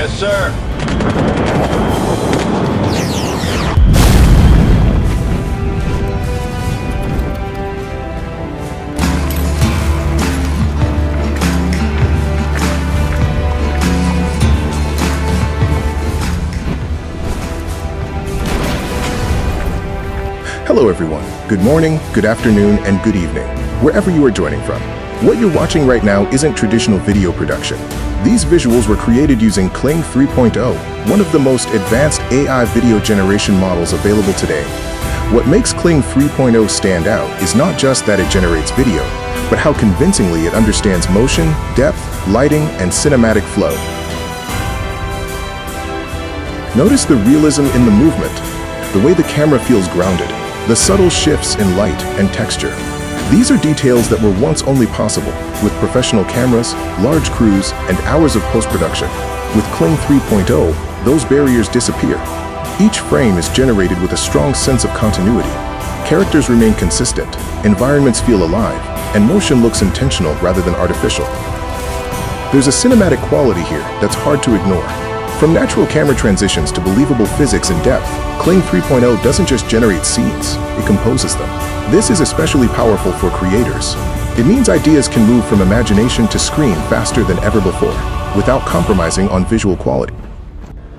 Yes, sir. Hello everyone. Good morning, good afternoon, and good evening, wherever you are joining from. What you're watching right now isn't traditional video production. These visuals were created using Kling 3.0, one of the most advanced AI video generation models available today. What makes Kling 3.0 stand out is not just that it generates video, but how convincingly it understands motion, depth, lighting, and cinematic flow. Notice the realism in the movement, the way the camera feels grounded, the subtle shifts in light and texture. These are details that were once only possible with professional cameras, large crews, and hours of post-production. With Kling 3.0, those barriers disappear. Each frame is generated with a strong sense of continuity. Characters remain consistent, environments feel alive, and motion looks intentional rather than artificial. There's a cinematic quality here that's hard to ignore. From natural camera transitions to believable physics and depth, Kling 3.0 doesn't just generate scenes, it composes them. This is especially powerful for creators. It means ideas can move from imagination to screen faster than ever before, without compromising on visual quality.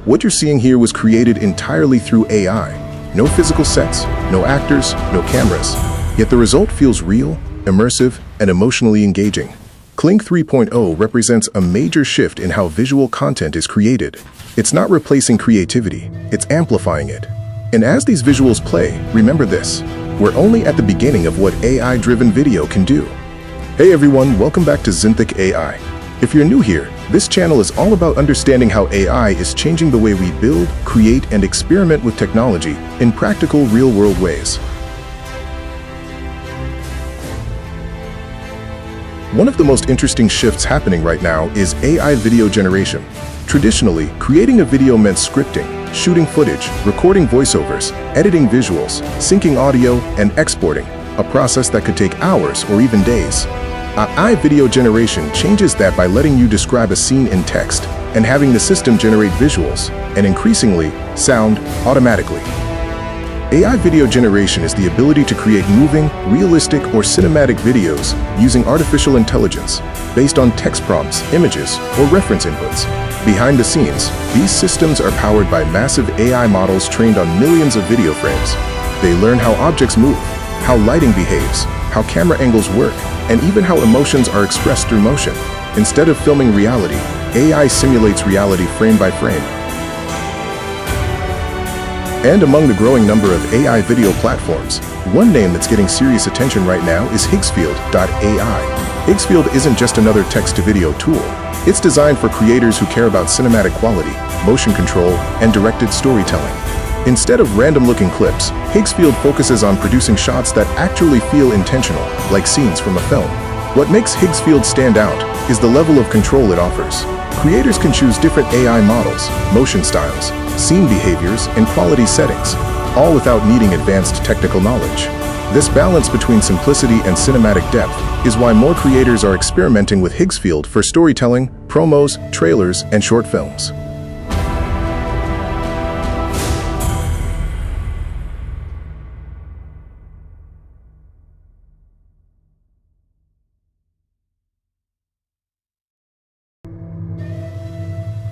What you're seeing here was created entirely through AI. No physical sets, no actors, no cameras. Yet the result feels real, immersive, and emotionally engaging. Kling 3.0 represents a major shift in how visual content is created. It's not replacing creativity, it's amplifying it. And as these visuals play, remember this: we're only at the beginning of what AI-driven video can do. Hey everyone, welcome back to Zinthik AI. If you're new here, this channel is all about understanding how AI is changing the way we build, create, and experiment with technology in practical, real-world ways. One of the most interesting shifts happening right now is AI video generation. Traditionally, creating a video meant scripting, shooting footage, recording voiceovers, editing visuals, syncing audio, and exporting, a process that could take hours or even days. AI video generation changes that by letting you describe a scene in text and having the system generate visuals, and increasingly, sound automatically. AI video generation is the ability to create moving, realistic, or cinematic videos using artificial intelligence based on text prompts, images, or reference inputs. Behind the scenes, these systems are powered by massive AI models trained on millions of video frames. They learn how objects move, how lighting behaves, how camera angles work, and even how emotions are expressed through motion. Instead of filming reality, AI simulates reality frame by frame. And among the growing number of AI video platforms, one name that's getting serious attention right now is Higgsfield.ai. Higgsfield isn't just another text-to-video tool. It's designed for creators who care about cinematic quality, motion control, and directed storytelling. Instead of random-looking clips, Higgsfield focuses on producing shots that actually feel intentional, like scenes from a film. What makes Higgsfield stand out is the level of control it offers. Creators can choose different AI models, motion styles, scene behaviors, and quality settings, all without needing advanced technical knowledge. This balance between simplicity and cinematic depth is why more creators are experimenting with Higgsfield for storytelling, promos, trailers, and short films.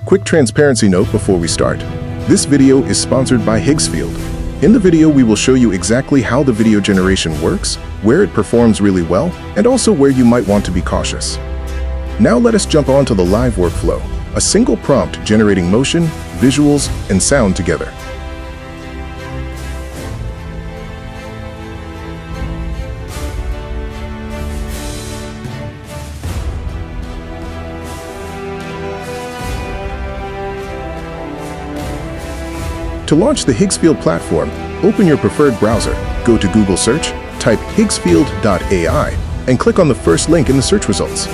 Quick transparency note before we start. This video is sponsored by Higgsfield. In the video, we will show you exactly how the video generation works, where it performs really well, and also where you might want to be cautious. Now let us jump on to the live workflow, a single prompt generating motion, visuals, and sound together. To launch the Higgsfield platform, open your preferred browser, go to Google Search, type Higgsfield.ai, and click on the first link in the search results.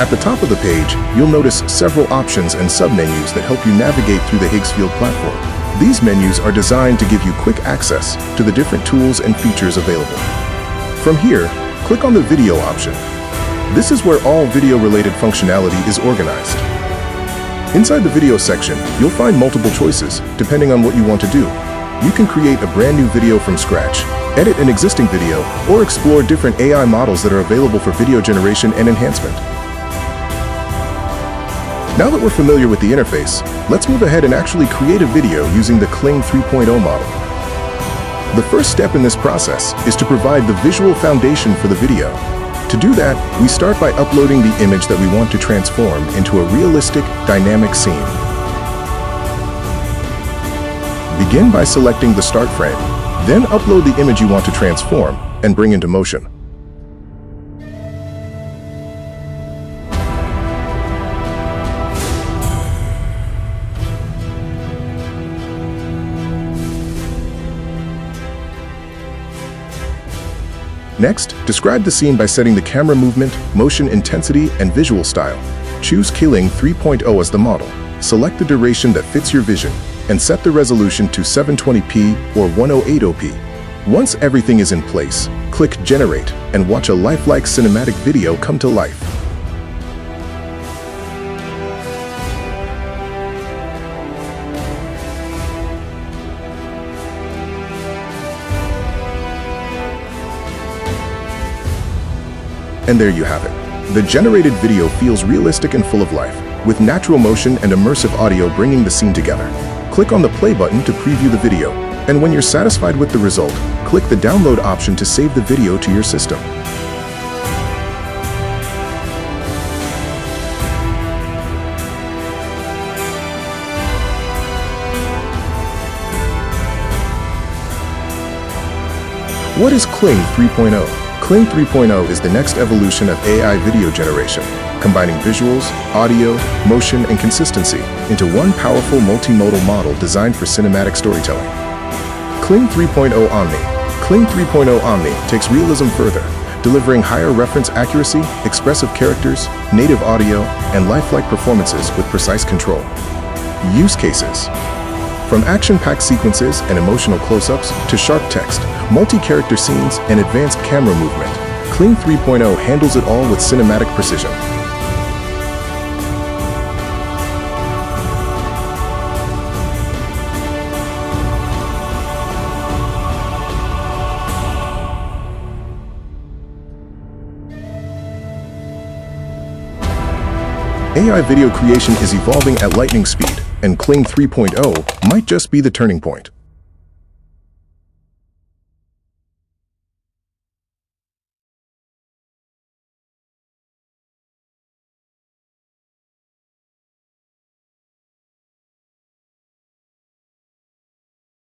At the top of the page, you'll notice several options and submenus that help you navigate through the Higgsfield platform. These menus are designed to give you quick access to the different tools and features available. From here, click on the video option. This is where all video-related functionality is organized. Inside the video section, you'll find multiple choices, depending on what you want to do. You can create a brand new video from scratch, edit an existing video, or explore different AI models that are available for video generation and enhancement. Now that we're familiar with the interface, let's move ahead and actually create a video using the Kling 3.0 model. The first step in this process is to provide the visual foundation for the video. To do that, we start by uploading the image that we want to transform into a realistic, dynamic scene. Begin by selecting the start frame, then upload the image you want to transform and bring into motion. Next, describe the scene by setting the camera movement, motion intensity, and visual style. Choose Kling 3.0 as the model. Select the duration that fits your vision, and set the resolution to 720p or 1080p. Once everything is in place, click Generate and watch a lifelike cinematic video come to life. And there you have it. The generated video feels realistic and full of life, with natural motion and immersive audio bringing the scene together. Click on the play button to preview the video, and when you're satisfied with the result, click the download option to save the video to your system. What is Kling 3.0? Kling 3.0 is the next evolution of AI video generation, combining visuals, audio, motion, and consistency into one powerful multimodal model designed for cinematic storytelling. Kling 3.0 Omni. Kling 3.0 Omni takes realism further, delivering higher reference accuracy, expressive characters, native audio, and lifelike performances with precise control. Use cases: from action-packed sequences and emotional close-ups to sharp text, multi-character scenes, and advanced camera movement, Kling 3.0 handles it all with cinematic precision. AI video creation is evolving at lightning speed, and Kling 3.0 might just be the turning point.